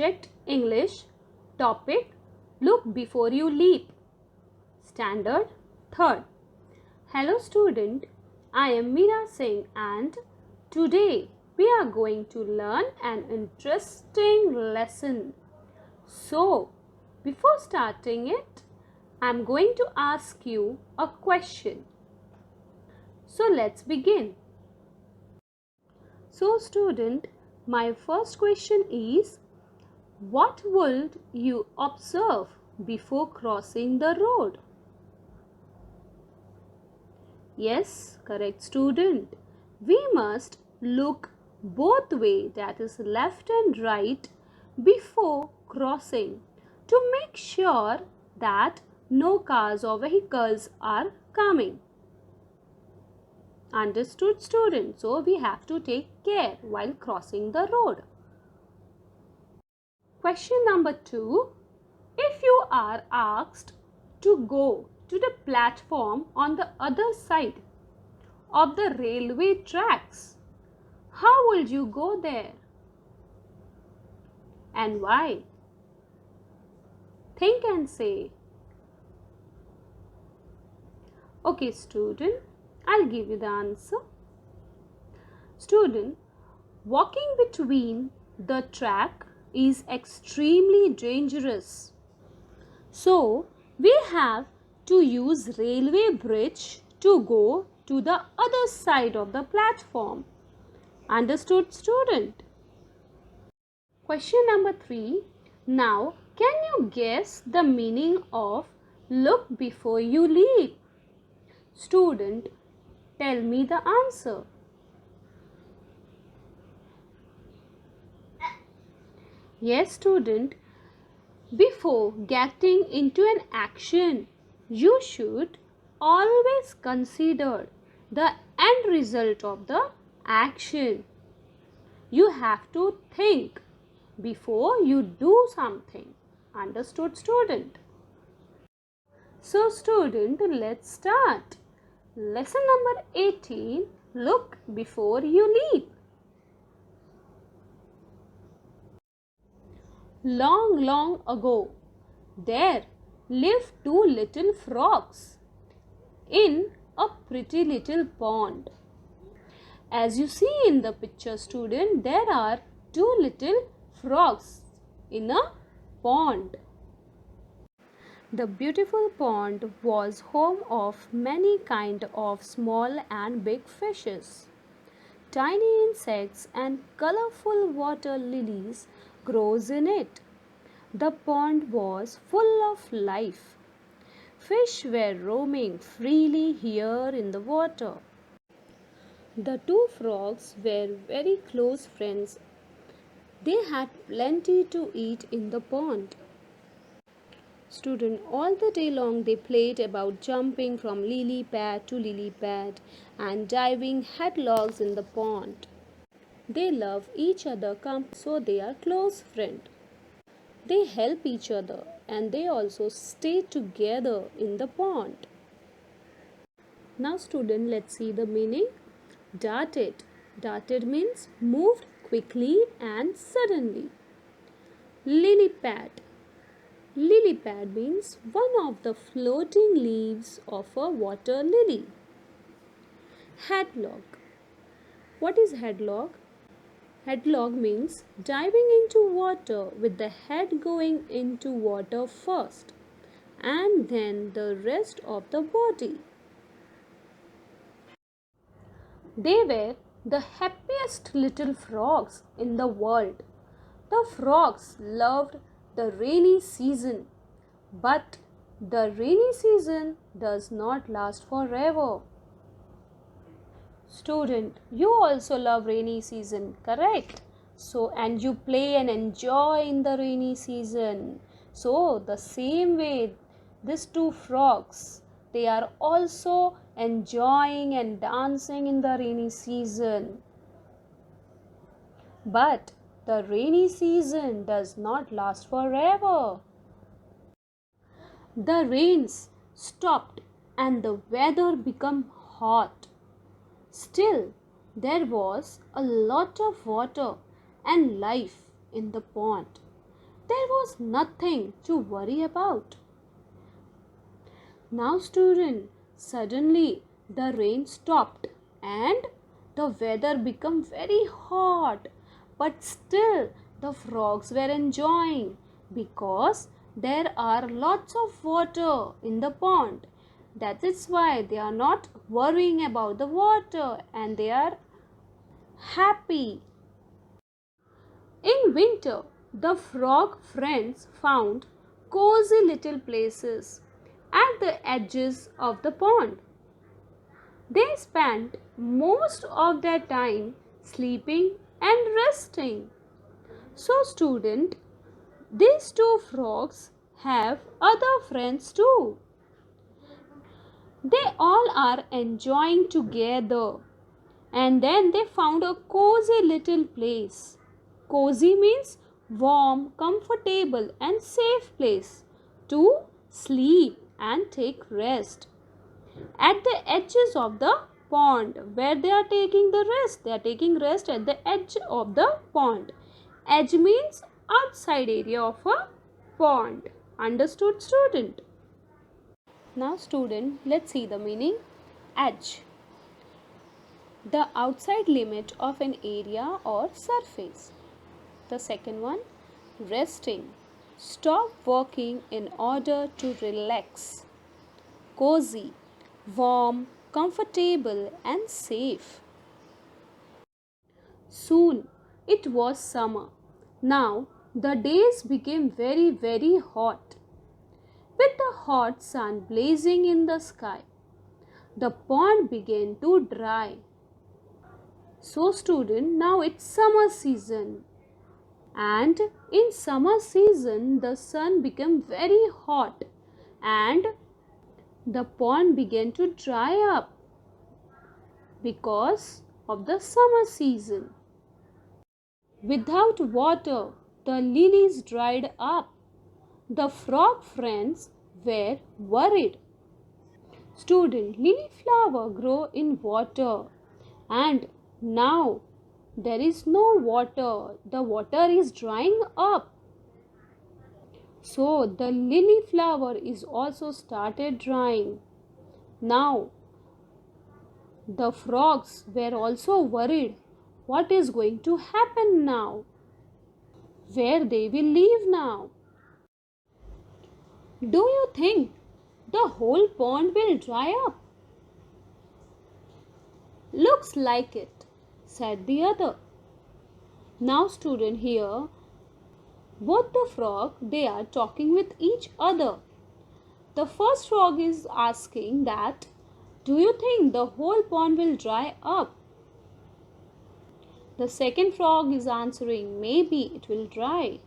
Subject English. Topic Look before you leap. Standard 3rd. Hello student, I am Meera Singh and today we are going to learn an interesting lesson. So, before starting it, I am going to ask you a question. So, let's begin. So, student, my first question is, what would you observe before crossing the road? Yes, correct student. We must look both ways, that is left and right, before crossing to make sure that no cars or vehicles are coming. Understood student? So we have to take care while crossing the road. Question number 2. If you are asked to go to the platform on the other side of the railway tracks, how will you go there? And why? Think and say. Okay student, I'll give you the answer. Student, walking between the track is extremely dangerous. So, we have to use railway bridge to go to the other side of the platform. Understood student? Question number 3. Now, can you guess the meaning of look before you leap? Student, tell me the answer. Yes student, before getting into an action, you should always consider the end result of the action. You have to think before you do something. Understood student? So student, let's start. Lesson number 18. Look before you leap. Long, long ago, there lived two little frogs in a pretty little pond. As you see in the picture student, there are two little frogs in a pond. The beautiful pond was home of many kinds of small and big fishes. Tiny insects and colorful water lilies grows in it. The pond was full of life. Fish were roaming freely here in the water. The two frogs were very close friends. They had plenty to eat in the pond. Student, all the day long they played about jumping from lily pad to lily pad and diving headlongs in the pond. They love each other, so they are close friends. They help each other and they also stay together in the pond. Now student, let's see the meaning. Darted. Darted means moved quickly and suddenly. Lily pad. Lily pad means one of the floating leaves of a water lily. Headlog. What is headlog? Headlog means diving into water with the head going into water first and then the rest of the body. They were the happiest little frogs in the world. The frogs loved the rainy season, but the rainy season does not last forever. Student, you also love rainy season, correct? So, and you play and enjoy in the rainy season. So, the same way, these two frogs, they are also enjoying and dancing in the rainy season. But the rainy season does not last forever. The rains stopped and the weather became hot. Still, there was a lot of water and life in the pond. There was nothing to worry about. Now, student, suddenly the rain stopped and the weather became very hot. But still, the frogs were enjoying because there are lots of water in the pond. That is why they are not worrying about the water and they are happy. In winter, the frog friends found cozy little places at the edges of the pond. They spent most of their time sleeping and resting. So, student, these two frogs have other friends too. They all are enjoying together. And then they found a cozy little place. Cozy means warm, comfortable, and safe place to sleep and take rest. At the edges of the pond, where they are taking the rest, they are taking rest at the edge of the pond. Edge means outside area of a pond. Understood, student? Now, student, let's see the meaning. Edge, the outside limit of an area or surface. The second one, resting. Stop working in order to relax. Cozy, warm, comfortable, and safe. Soon it was summer. Now the days became very, very hot. With the hot sun blazing in the sky, the pond began to dry. So, student, now it's summer season. And in summer season, the sun became very hot and the pond began to dry up because of the summer season. Without water, the lilies dried up. The frog friends were worried. Student, lily flower grow in water and now there is no water. The water is drying up. So the lily flower is also started drying. Now the frogs were also worried. What is going to happen now? Where they will live now? Do you think the whole pond will dry up? Looks like it, said the other. Now, student, here both the frog, they are talking with each other. The first frog is asking that, do you think the whole pond will dry up? The second frog is answering, maybe it will dry.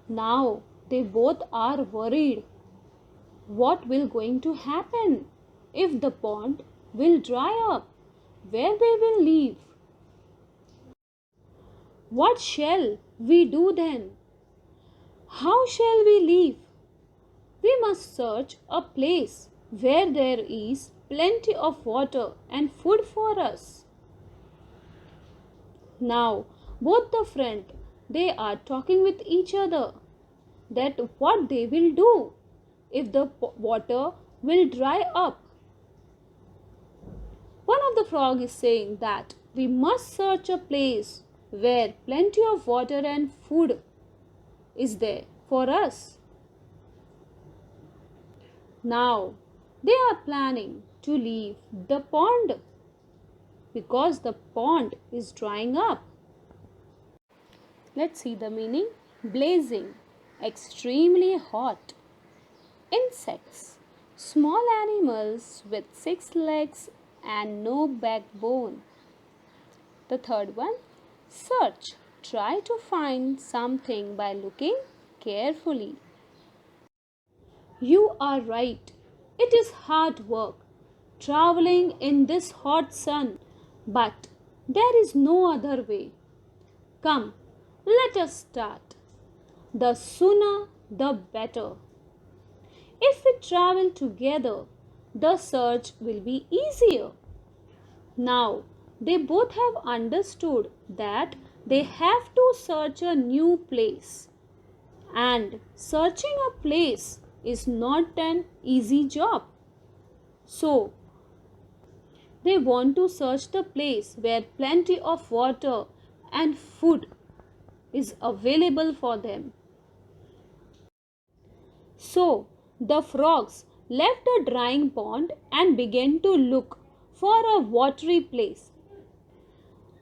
Now they both are worried. What will going to happen if the pond will dry up? Where they will live? What shall we do then? How shall we live? We must search a place where there is plenty of water and food for us. Now, both the friends, they are talking with each other that what they will do if the water will dry up. One of the frog is saying that we must search a place where plenty of water and food is there for us. Now they are planning to leave the pond because the pond is drying up. Let's see the meaning. Blazing, extremely hot. Insects, small animals with 6 legs and no backbone. The third one, search, try to find something by looking carefully. You are right. It is hard work traveling in this hot sun, but there is no other way. Come, let us start. The sooner the better. If we travel together, the search will be easier. Now, they both have understood that they have to search a new place. And searching a place is not an easy job. So, they want to search the place where plenty of water and food is available for them. So, the frogs left the drying pond and began to look for a watery place.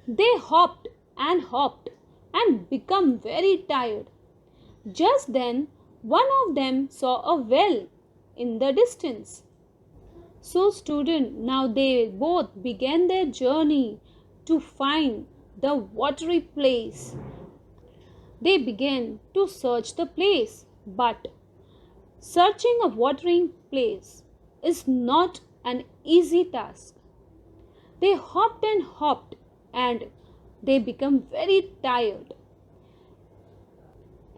They hopped and became very tired. Just then, one of them saw a well in the distance. So, student, now they both began their journey to find the watery place. They began to search the place, but searching a watering place is not an easy task. They hopped and they became very tired.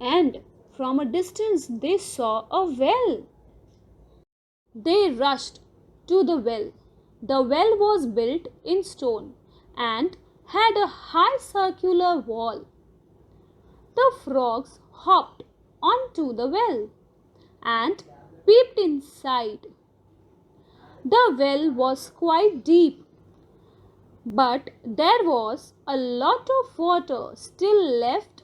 And from a distance they saw a well. They rushed to the well. The well was built in stone and had a high circular wall. The frogs hopped onto the well and peeped inside. The well was quite deep, but there was a lot of water still left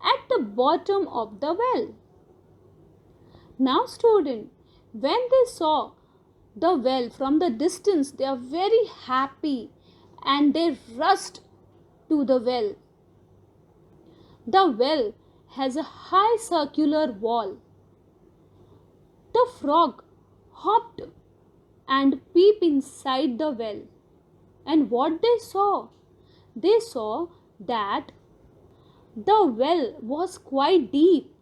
at the bottom of the well. Now, student, when they saw the well from the distance, they are very happy and they rushed to the well. The well has a high circular wall. The frog hopped and peeped inside the well. And what they saw? They saw that the well was quite deep,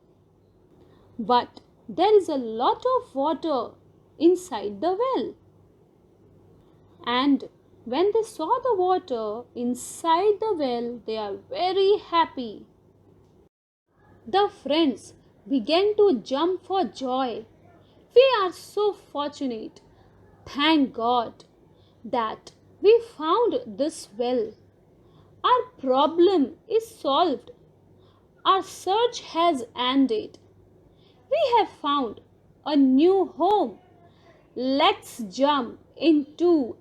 but there is a lot of water inside the well. And when they saw the water inside the well, they are very happy. The friends began to jump for joy. We are so fortunate. Thank God that we found this well. Our problem is solved. Our search has ended. We have found a new home. Let's jump into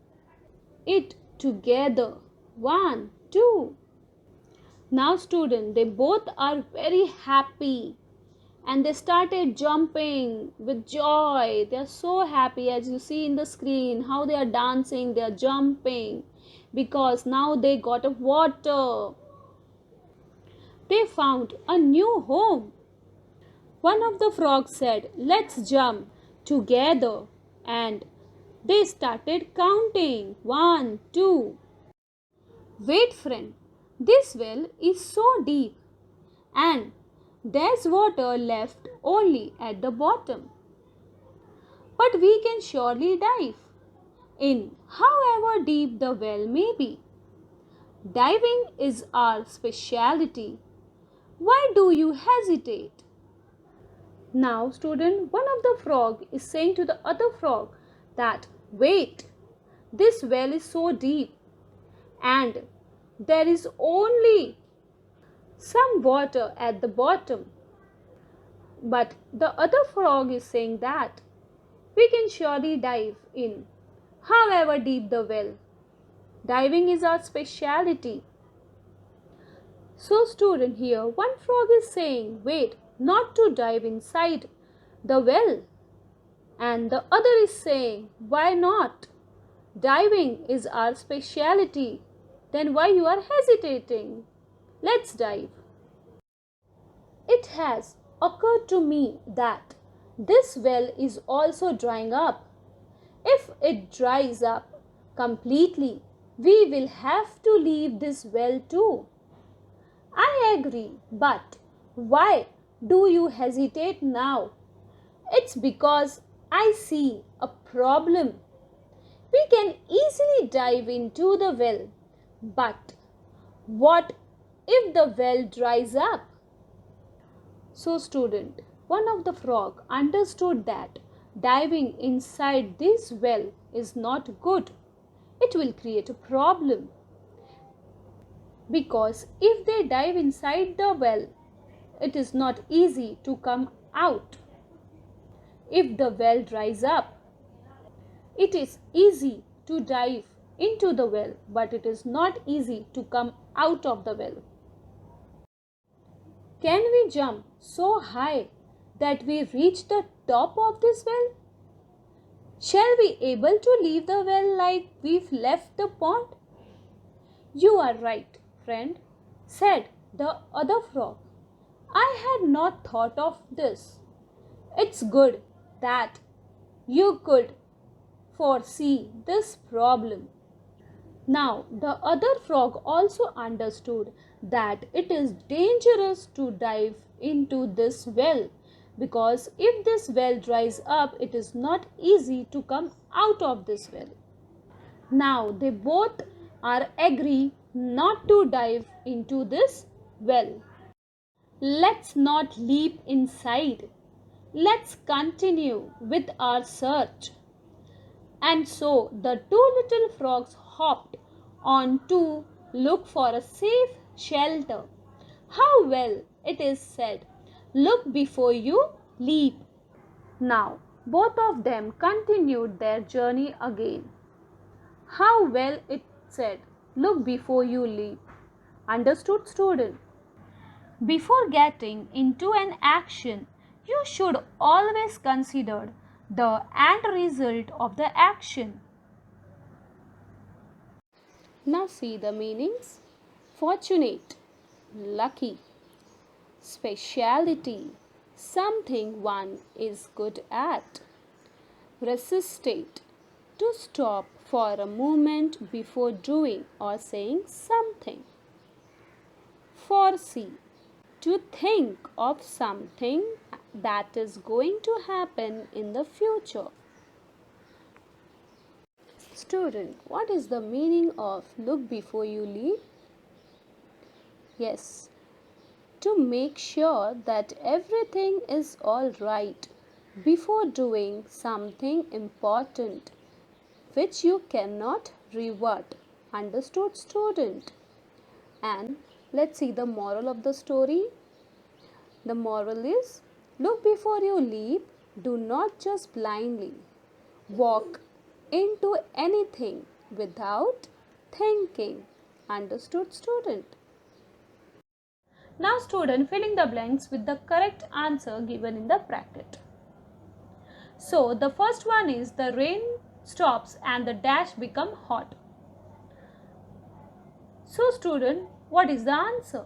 it together. 1, 2. Now, students, they both are very happy and they started jumping with joy. They are so happy, as you see in the screen, how they are dancing, they are jumping because now they got a water. They found a new home. One of the frogs said, "Let's jump together." And they started counting. 1, 2. Wait, friend, this well is so deep and there's water left only at the bottom. But we can surely dive in, however deep the well may be. Diving is our specialty. Why do you hesitate? Now, student, one of the frog is saying to the other frog that, wait, this well is so deep and there is only some water at the bottom. But the other frog is saying that we can surely dive in, however deep the well. Diving is our specialty. So, student, here one frog is saying, wait, not to dive inside the well. And the other is saying, why not? Diving is our specialty. Then why you are hesitating? Let's dive. It has occurred to me that this well is also drying up. If it dries up completely, we will have to leave this well too. I agree, but why do you hesitate now? It's because I see a problem. We can easily dive into the well, but what if the well dries up? So, student, one of the frog understood that diving inside this well is not good. It will create a problem. because if they dive inside the well, it is not easy to come out. If the well dries up, it is easy to dive into the well, but it is not easy to come out of the well. Can we jump so high that we reach the top of this well? Shall we able to leave the well like we've left the pond? You are right, friend, said the other frog. I had not thought of this. It's good that you could foresee this problem. Now, the other frog also understood that it is dangerous to dive into this well, because if this well dries up, it is not easy to come out of this well. Now, they both are agree not to dive into this well. Let's not leap inside. Let's continue with our search. And so the two little frogs hopped on to look for a safe shelter. How well it is said, "Look before you leap." Now, both of them continued their journey again. How well it said, "Look before you leap." Understood, student? Before getting into an action, you should always consider the end result of the action. Now see the meanings. Fortunate, lucky. Speciality, something one is good at. Resistate, to stop for a moment before doing or saying something. Foresee, to think of something that is going to happen in the future. Student, what is the meaning of look before you leap? Yes, to make sure that everything is all right before doing something important which you cannot revert. Understood, student? And let's see the moral of the story. The moral is, look before you leap. Do not just blindly walk into anything without thinking. Understood, student? Now, student, filling the blanks with the correct answer given in the bracket. So, the first one is the rain stops and the dash become hot. So, student, what is the answer?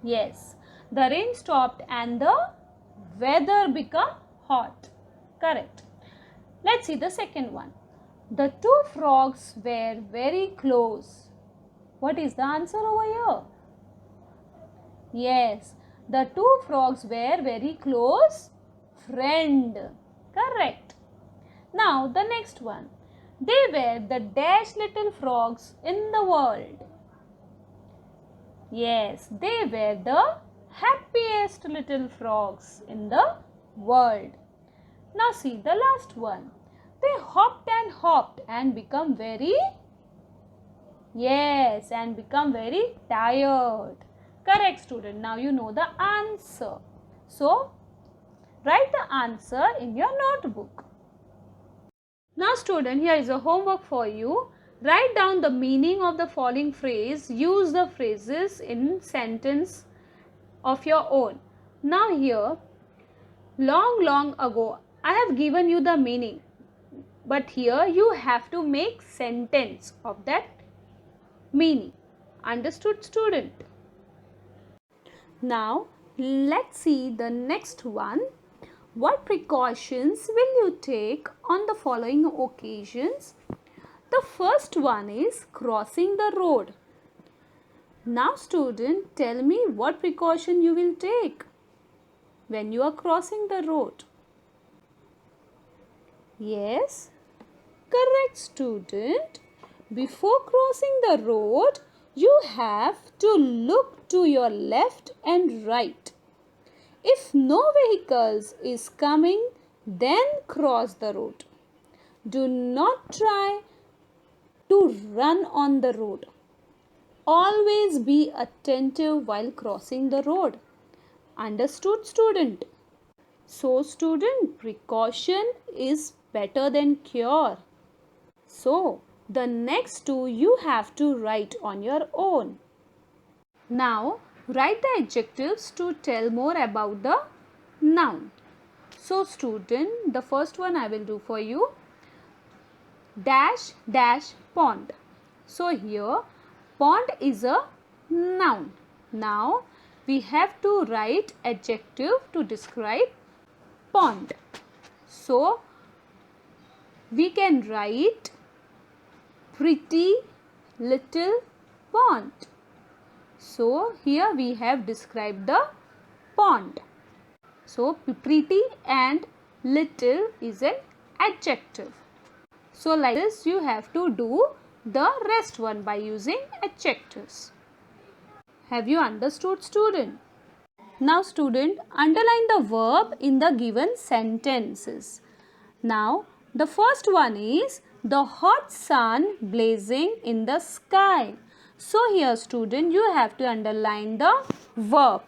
Yes, the rain stopped and the weather become hot. Correct. Let's see the second one. The two frogs were very close. What is the answer over here? Yes, the two frogs were very close friend. Correct. Now the next one. They were the dash little frogs in the world. Yes, they were the happiest little frogs in the world. Now see the last one. They hopped and become very, yes, and become very tired. Correct, student. Now you know the answer. So, write the answer in your notebook. Now, student, here is a homework for you. Write down the meaning of the following phrase. Use the phrases in sentence of your own. Now here, long ago, I have given you the meaning. But here you have to make sentence of that meaning. Understood, student? Now, let's see the next one. What precautions will you take on the following occasions? The first one is crossing the road. Now, student, tell me what precaution you will take when you are crossing the road. Yes, correct, student. Before crossing the road, you have to look to your left and right. If no vehicles is coming, then cross the road. Do not try to run on the road. always be attentive while crossing the road. Understood, student? So, student, precaution is better than cure. So, the next two you have to write on your own. Now, write the adjectives to tell more about the noun. So, student, the first one I will do for you. Dash dash pond. So, here pond is a noun. Now, we have to write adjective to describe pond. So, we can write pretty little pond. So, here we have described the pond. So, pretty and little is an adjective. So, like this you have to do the rest one by using adjectives. Have you understood, student? Now, student, underline the verb in the given sentences. Now, the first one is the hot sun blazing in the sky. So, here student, you have to underline the verb.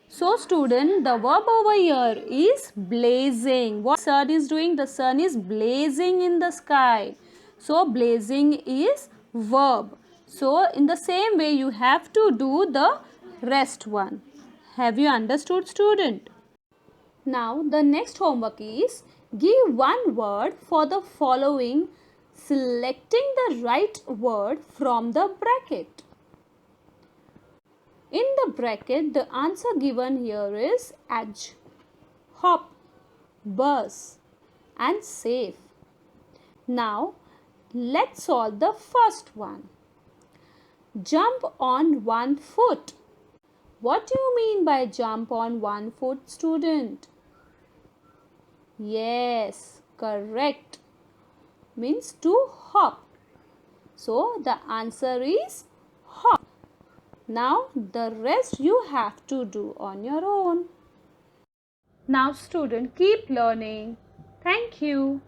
So, student, the verb over here is blazing. What sun is doing? The sun is blazing in the sky. So, blazing is verb. So, in the same way, you have to do the rest one. Have you understood, student? Now, the next homework is give one word for the following, selecting the right word from the bracket. In the bracket, the answer given here is edge, hop, buzz and safe. Now, let's solve the first one. Jump on one foot. What do you mean by jump on one foot, student? Yes, correct. Means to hop. So, the answer is hop. Now, the rest you have to do on your own. Now, student, keep learning. Thank you.